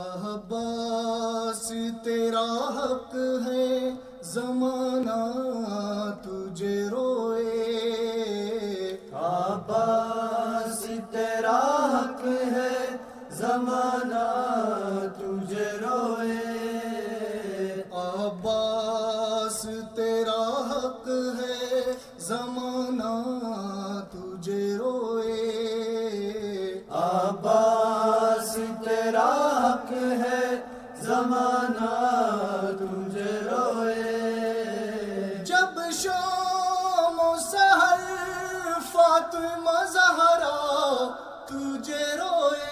عباس تیرا حق ہے زمانہ تجھے روئے، عباس تیرا حق ہے زمانہ تجھے روئے، عباس تیرا حق ہے زمانہ تجھے روئے، عباس تیرا حق ہے زمانہ تجھے روئے، جب شام و سحر فاطمہ زہرا تجھے روئے،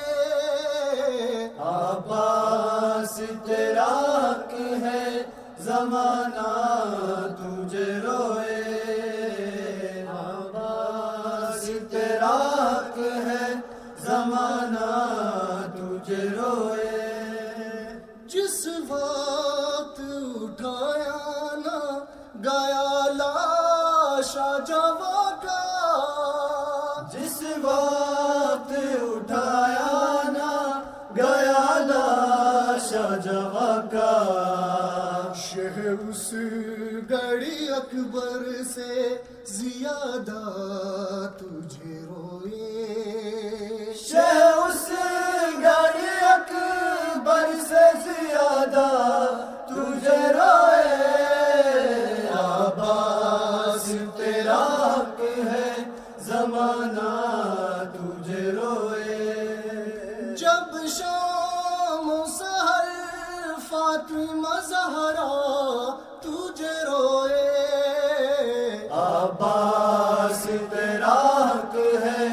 عباس تیرا حق ہے زمانہ تجھے روئے، عباس تیرا حق ہے زمانہ تجھے روئے، جس وقت اٹھایا نہ گیا لاشا جوا کا، جس وقت اٹھایا نہ گیا لاشا جوا کا، شہ اس گڑی اکبر سے زیادہ تجھے روئے، شہ اس گڑی اکبر سے زیادہ تجھے روئے، عباس تیرا حق ہے زمانہ تجھے روئے، جب شام و سحر فاطمہ زہرا تجھے روئے، عباس تیرا حق ہے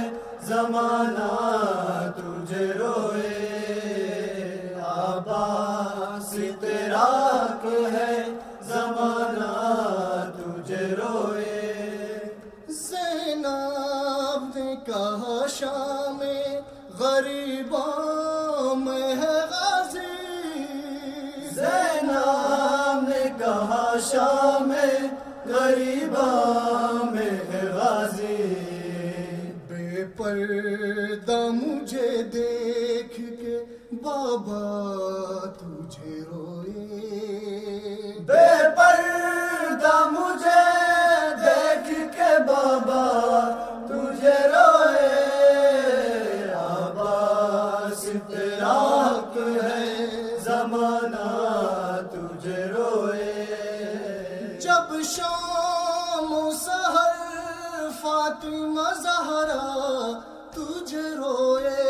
زمانہ تجھے روئے، عباس تیرا حق ہے زمانہ تجھے روئے، زینب نے کہا شام غریباں میں ہے غازی، زینب نے کہا شام غریباں میں ہے غازی، بے پردہ مجھے دیکھ کے بابا تجھے روئے، بے پردہ مجھے دیکھ کے بابا تجھے روئے، عباس تیرا حق ہے زمانہ تجھے روئے، جب شام و سحر فاطمہ زہرا تجھے روئے،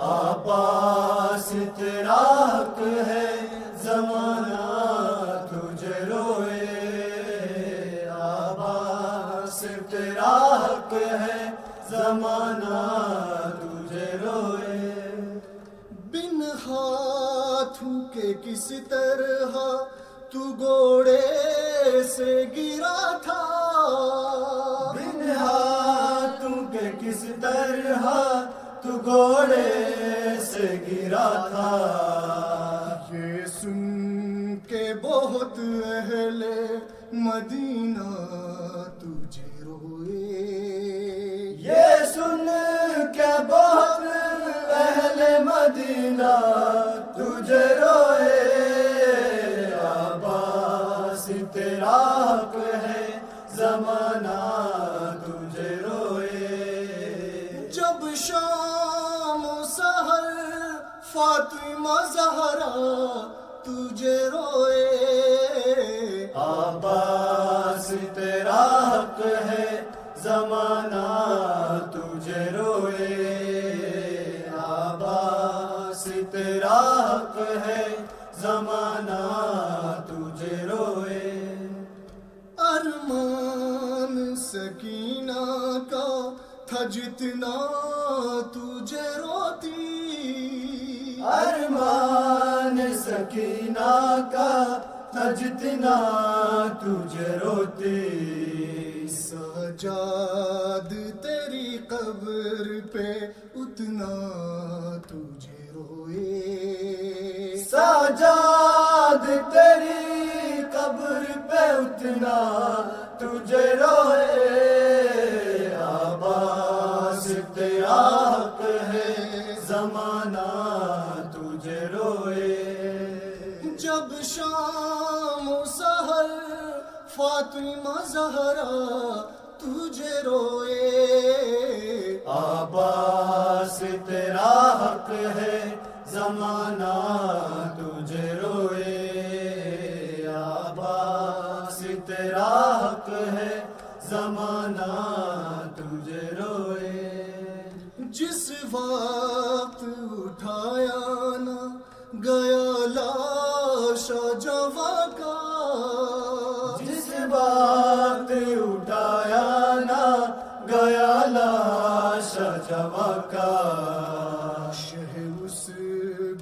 عباس تیرا حق ہے زمانہ تجھے روئے، عباس تیرا حق ہے زمانہ تجھے روئے، بن ہاتھوں کے کس طرح تو گھوڑے سے گرا تھا، بن ہاتھوں کے کس طرح تو گھوڑے سے گرا تھا، یہ سن کے بہت اہل مدینہ تجھے روئے، یہ سن کے بہت اہل مدینہ تجھے روئے، عباس تیرا حق ہے زمانہ تجھے روئے، جب شام و سحر فاطمہ زہرا تجھے روئے، عباس تیرا حق ہے زمانہ تجھے روئے، عباس تیرا حق ہے زمانہ تجھے روئے، ارمان سکینہ کا تھا جتنا تجھے روتی، ارمان سکینہ کا تھا جتنا تجھے روتی، سجاد تیری قبر پہ اتنا تجھے روئے، سجاد تیری قبر پہ اتنا تجھے روئے، عباس تیرا حق ہے زمانہ تجھے تجھے روئے. جب شام و سحر فاطمہ زہرا تجھے روئے. عباس تیرا حق ہے زمانہ تجھے روئے. عباس تیرا حق ہے زمانہ تجھے روئے. جس وقت اٹھایا نہ گیا لاش جواں کا. جس وقت اٹھایا نہ گیا لاش جواں کا. شہ اس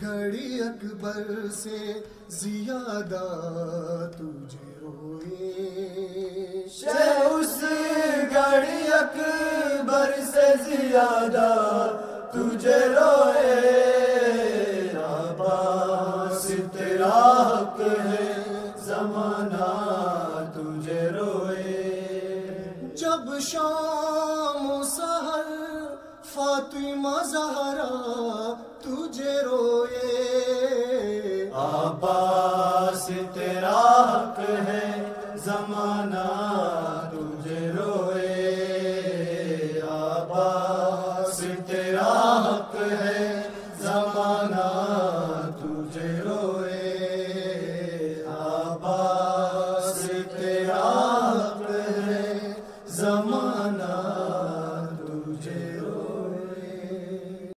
گھڑی اکبر سے زیادہ تجھے روئے. شہ اس گھڑی اکبر سے زیادہ تجھے روئے. عباس تیرا حق ہے زمانہ تجھے روئے. جب شام و سحر فاطمہ زہرا تجھے روئے. عباس تیرا حق ہے زمانہ